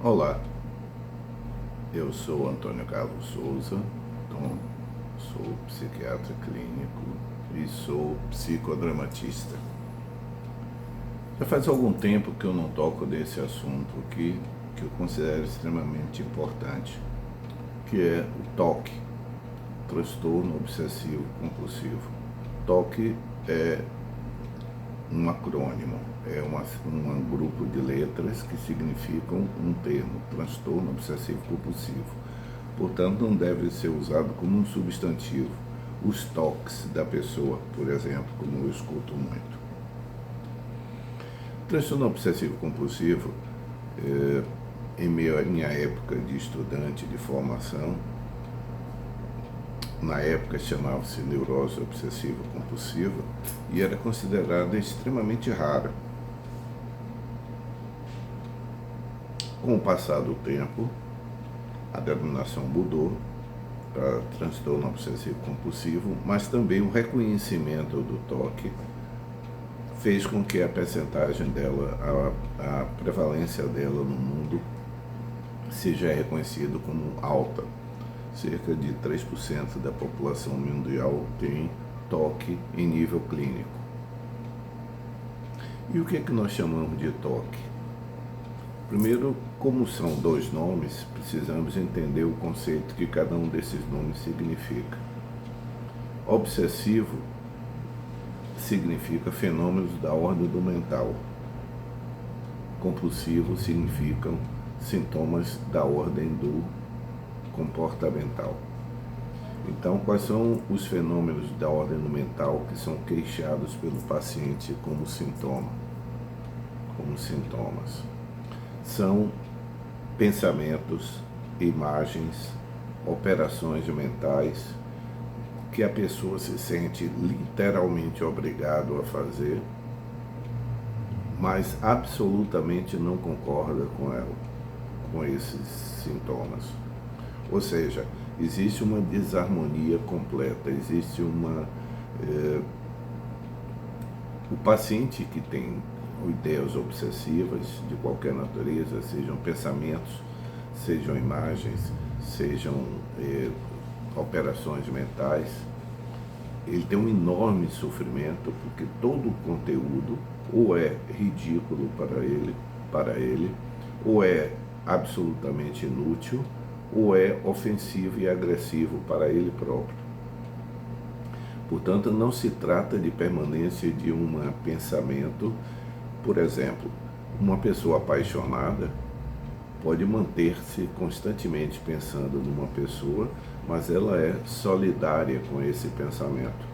Olá, eu sou Antônio Carlos Souza, sou psiquiatra clínico e sou psicodramatista. Já faz algum tempo que eu não toco desse assunto aqui, que eu considero extremamente importante, que é o TOC, transtorno obsessivo compulsivo. TOC é um acrônimo, é um grupo de letras que significam um termo, transtorno obsessivo compulsivo. Portanto, não deve ser usado como um substantivo. Os toques da pessoa, por exemplo, como eu escuto muito. Transtorno obsessivo compulsivo, em minha época de estudante de formação, na época chamava-se neurose obsessiva compulsiva e era considerada extremamente rara. Com o passar do tempo, a denominação mudou para transtorno obsessivo compulsivo, mas também o reconhecimento do TOC fez com que a percentagem dela, a prevalência dela no mundo seja reconhecida como alta. Cerca de 3% da população mundial tem TOC em nível clínico. E o que é que nós chamamos de TOC? Primeiro, como são dois nomes, precisamos entender o conceito que cada um desses nomes significa. Obsessivo significa fenômenos da ordem do mental. Compulsivo significam sintomas da ordem do comportamental. Então, quais são os fenômenos da ordem do mental que são queixados pelo paciente como sintomas? São pensamentos, imagens, operações mentais que a pessoa se sente literalmente obrigado a fazer, mas absolutamente não concorda com esses sintomas. Ou seja, existe uma desarmonia completa, existe o paciente que tem ideias obsessivas de qualquer natureza, sejam pensamentos, sejam imagens, sejam operações mentais, ele tem um enorme sofrimento, porque todo o conteúdo ou é ridículo para ele, ou é absolutamente inútil, ou é ofensivo e agressivo para ele próprio. Portanto, não se trata de permanência de um pensamento. Por exemplo, uma pessoa apaixonada pode manter-se constantemente pensando numa pessoa, mas ela é solidária com esse pensamento.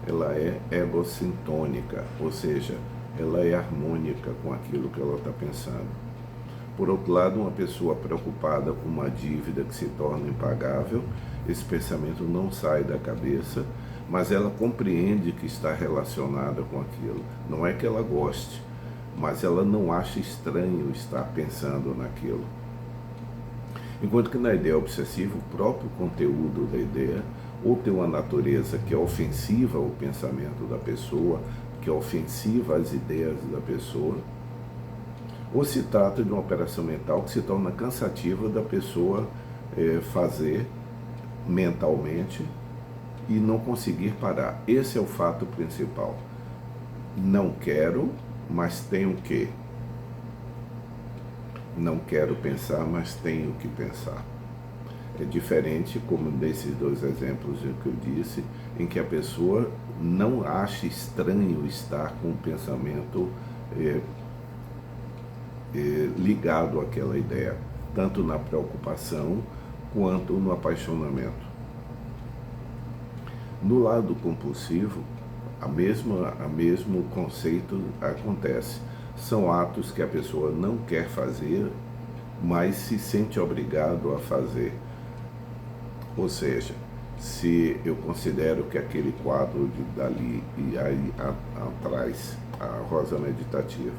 Ela é egocintônica, ou seja, ela é harmônica com aquilo que ela está pensando. Por outro lado, uma pessoa preocupada com uma dívida que se torna impagável, esse pensamento não sai da cabeça, mas ela compreende que está relacionada com aquilo. Não é que ela goste, mas ela não acha estranho estar pensando naquilo. Enquanto que na ideia obsessiva, o próprio conteúdo da ideia, ou tem uma natureza que é ofensiva ao pensamento da pessoa, que é ofensiva às ideias da pessoa, ou se trata de uma operação mental que se torna cansativa da pessoa fazer mentalmente e não conseguir parar. Esse é o fato principal. Não quero, mas tenho que. Não quero pensar, mas tenho que pensar. É diferente, como nesses dois exemplos que eu disse, em que a pessoa não acha estranho estar com o pensamento ligado àquela ideia, tanto na preocupação quanto no apaixonamento. No lado compulsivo, o mesmo conceito acontece. São atos que a pessoa não quer fazer, mas se sente obrigado a fazer. Ou seja, se eu considero que aquele quadro dali e aí atrás, a rosa meditativa,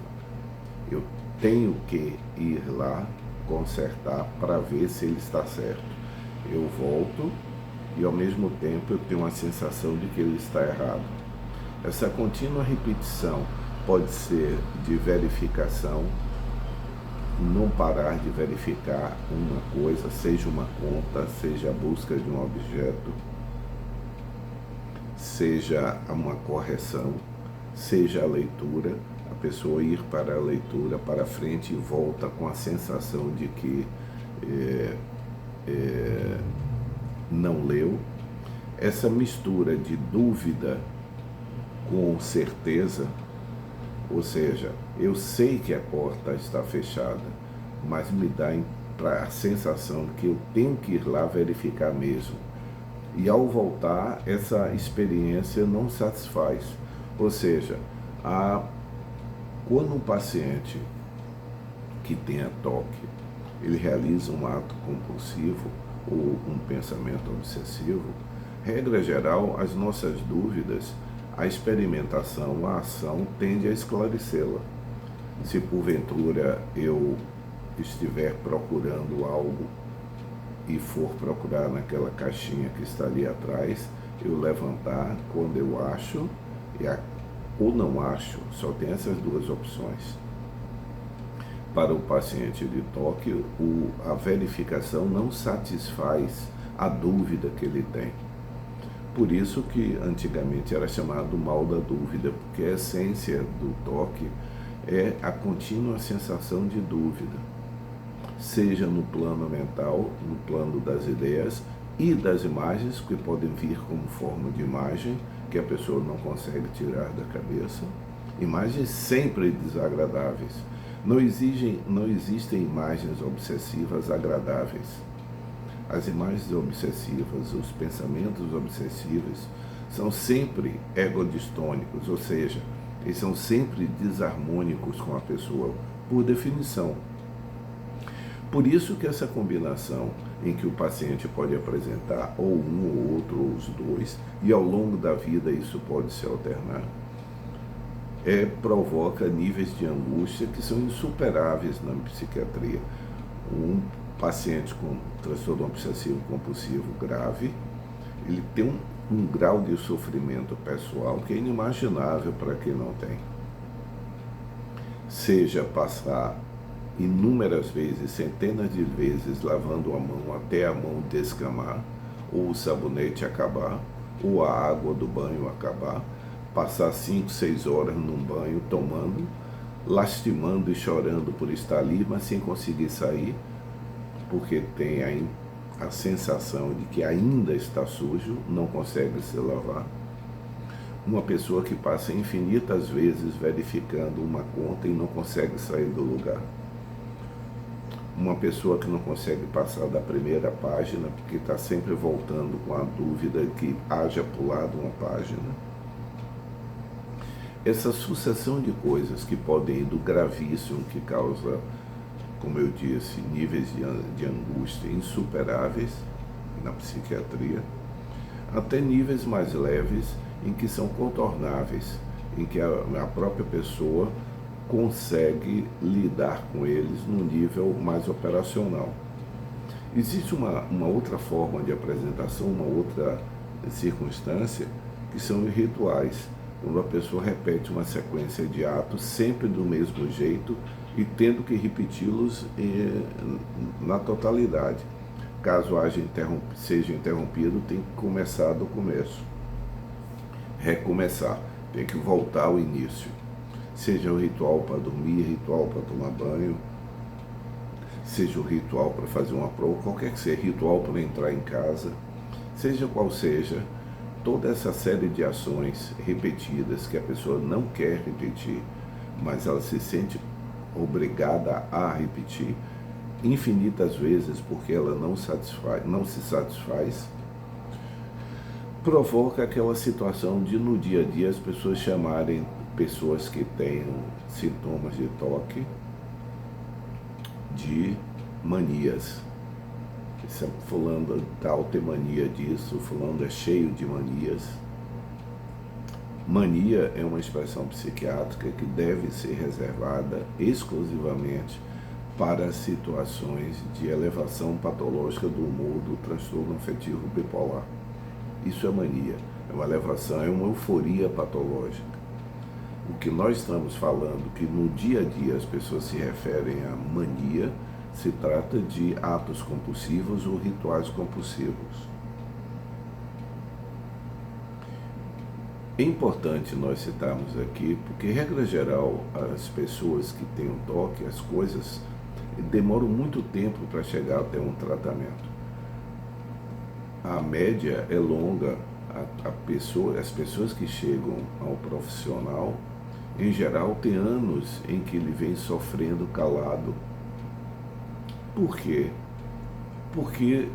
eu tenho que ir lá consertar para ver se ele está certo. Eu volto e ao mesmo tempo eu tenho uma sensação de que ele está errado. Essa contínua repetição pode ser de verificação não parar de verificar uma coisa, seja uma conta, seja a busca de um objeto, seja uma correção, seja a leitura, a pessoa ir para a leitura, para frente e volta com a sensação de que não leu. Essa mistura de dúvida com certeza, ou seja, eu sei que a porta está fechada, mas me dá a sensação que eu tenho que ir lá verificar mesmo. E ao voltar, essa experiência não satisfaz. Ou seja, quando um paciente que tenha toque, ele realiza um ato compulsivo ou um pensamento obsessivo, regra geral, as nossas dúvidas, a experimentação, a ação tende a esclarecê-la. Se porventura eu estiver procurando algo e for procurar naquela caixinha que está ali atrás, eu levantar quando eu acho ou não acho, só tem essas duas opções. Para o paciente de toque, a verificação não satisfaz a dúvida que ele tem. Por isso que antigamente era chamado mal da dúvida, porque a essência do toque é a contínua sensação de dúvida, seja no plano mental, no plano das ideias e das imagens, que podem vir como forma de imagem, que a pessoa não consegue tirar da cabeça, imagens sempre desagradáveis. Não existem imagens obsessivas agradáveis. As imagens obsessivas, os pensamentos obsessivos são sempre egodistônicos, ou seja, eles são sempre desarmônicos com a pessoa, por definição. Por isso que essa combinação em que o paciente pode apresentar ou um ou outro ou os dois, e ao longo da vida isso pode se alternar, provoca níveis de angústia que são insuperáveis na psiquiatria. Um paciente com transtorno obsessivo compulsivo grave, ele tem um grau de sofrimento pessoal que é inimaginável para quem não tem. Seja passar inúmeras vezes, centenas de vezes, lavando a mão até a mão descamar, ou o sabonete acabar, ou a água do banho acabar, passar 5, 6 horas num banho tomando, lastimando e chorando por estar ali, mas sem conseguir sair, porque tem a sensação de que ainda está sujo, não consegue se lavar. Uma pessoa que passa infinitas vezes verificando uma conta e não consegue sair do lugar. Uma pessoa que não consegue passar da primeira página porque está sempre voltando com a dúvida que haja pulado uma página. Essa sucessão de coisas que podem ir do gravíssimo, que causa, como eu disse, níveis de angústia insuperáveis na psiquiatria, até níveis mais leves em que são contornáveis, em que a própria pessoa consegue lidar com eles num nível mais operacional. Existe uma outra forma de apresentação, uma outra circunstância, que são os rituais, quando a pessoa repete uma sequência de atos sempre do mesmo jeito e tendo que repeti-los na totalidade. Caso seja interrompido, tem que começar do começo. Recomeçar, tem que voltar ao início. Seja o ritual para dormir, ritual para tomar banho, seja o ritual para fazer uma prova, qualquer que seja, ritual para entrar em casa, seja qual seja, toda essa série de ações repetidas que a pessoa não quer repetir, mas ela se sente obrigada a repetir infinitas vezes porque ela não se satisfaz, provoca aquela situação de no dia a dia as pessoas chamarem pessoas que tenham sintomas de toque de manias. Fulano tal tem mania disso, fulano é cheio de manias. Mania é uma expressão psiquiátrica que deve ser reservada exclusivamente para situações de elevação patológica do humor do transtorno afetivo bipolar. Isso é mania, é uma elevação, é uma euforia patológica. O que nós estamos falando, que no dia a dia as pessoas se referem a mania, se trata de atos compulsivos ou rituais compulsivos. É importante nós citarmos aqui, porque, regra geral, as pessoas que têm um toque, as coisas demoram muito tempo para chegar até um tratamento. A média é longa, as pessoas que chegam ao profissional, em geral, têm anos em que ele vem sofrendo calado. Por quê? Porque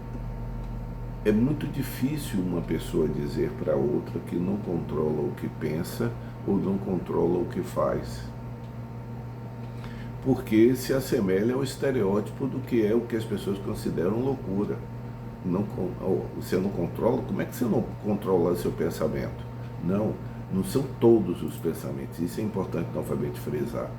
é muito difícil uma pessoa dizer para outra que não controla o que pensa ou não controla o que faz. Porque se assemelha ao estereótipo do que é o que as pessoas consideram loucura. Você não controla? Como é que você não controla seu pensamento? Não são todos os pensamentos. Isso é importante novamente frisar.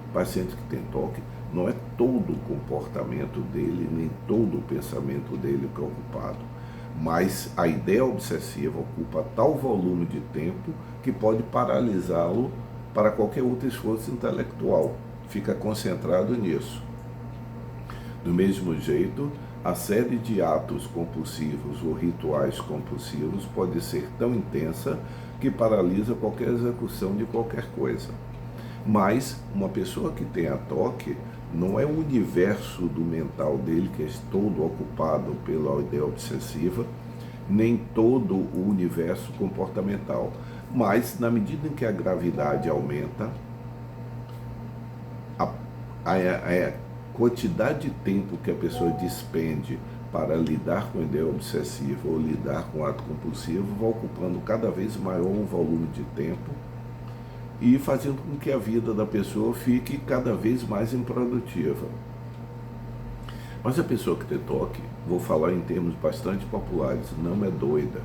O paciente que tem toque, não é todo o comportamento dele, nem todo o pensamento dele que é ocupado. Mas a ideia obsessiva ocupa tal volume de tempo que pode paralisá-lo para qualquer outro esforço intelectual. Fica concentrado nisso. Do mesmo jeito, a série de atos compulsivos ou rituais compulsivos pode ser tão intensa que paralisa qualquer execução de qualquer coisa. Mas uma pessoa que tenha toque, não é o universo do mental dele que é todo ocupado pela ideia obsessiva, nem todo o universo comportamental. Mas, na medida em que a gravidade aumenta, a quantidade de tempo que a pessoa despende para lidar com a ideia obsessiva ou lidar com o ato compulsivo vai ocupando cada vez maior um volume de tempo e fazendo com que a vida da pessoa fique cada vez mais improdutiva. Mas a pessoa que tem toque, vou falar em termos bastante populares, não é doida.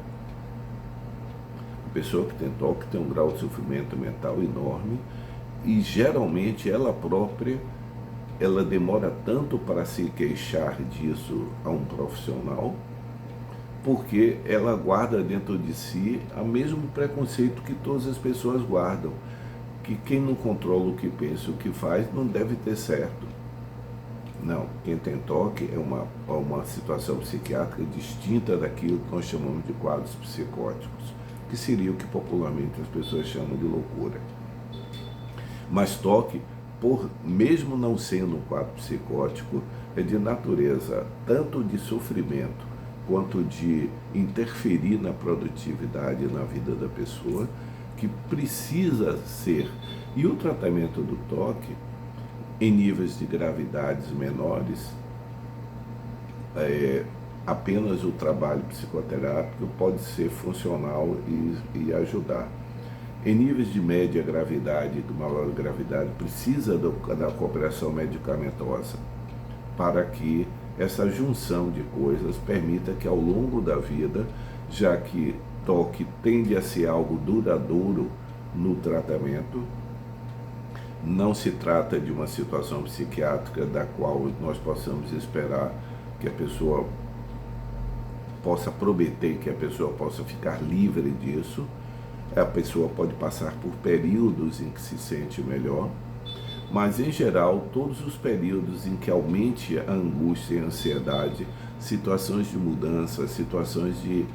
A pessoa que tem toque tem um grau de sofrimento mental enorme e geralmente ela própria, ela demora tanto para se queixar disso a um profissional, porque ela guarda dentro de si o mesmo preconceito que todas as pessoas guardam, que quem não controla o que pensa e o que faz não deve ter certo. Não, quem tem toque é uma situação psiquiátrica distinta daquilo que nós chamamos de quadros psicóticos, que seria o que popularmente as pessoas chamam de loucura. Mas toque, mesmo não sendo um quadro psicótico, é de natureza tanto de sofrimento quanto de interferir na produtividade e na vida da pessoa, que precisa ser. E o tratamento do toque, em níveis de gravidades menores, apenas o trabalho psicoterápico pode ser funcional e ajudar. Em níveis de média gravidade e de maior gravidade, precisa da cooperação medicamentosa para que essa junção de coisas permita que ao longo da vida, já que toque tende a ser algo duradouro no tratamento, não se trata de uma situação psiquiátrica da qual nós possamos esperar que a pessoa possa prometer, que a pessoa possa ficar livre disso. A pessoa pode passar por períodos em que se sente melhor, mas em geral todos os períodos em que aumente a angústia e a ansiedade, situações de mudança, situações de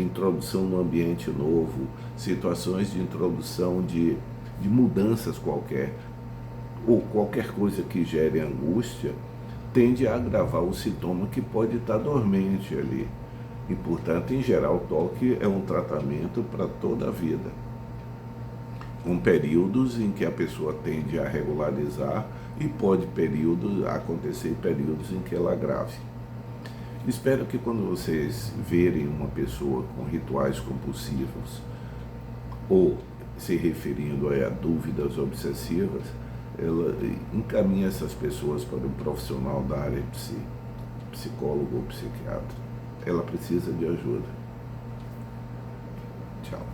introdução no ambiente novo, situações de introdução de mudanças qualquer, ou qualquer coisa que gere angústia, tende a agravar o sintoma que pode estar dormente ali. E, portanto, em geral, o toque é um tratamento para toda a vida, com períodos em que a pessoa tende a regularizar e pode acontecer períodos em que ela agrave. Espero que quando vocês verem uma pessoa com rituais compulsivos ou se referindo a dúvidas obsessivas, ela encaminha essas pessoas para um profissional da área psicólogo ou psiquiatra. Ela precisa de ajuda. Tchau.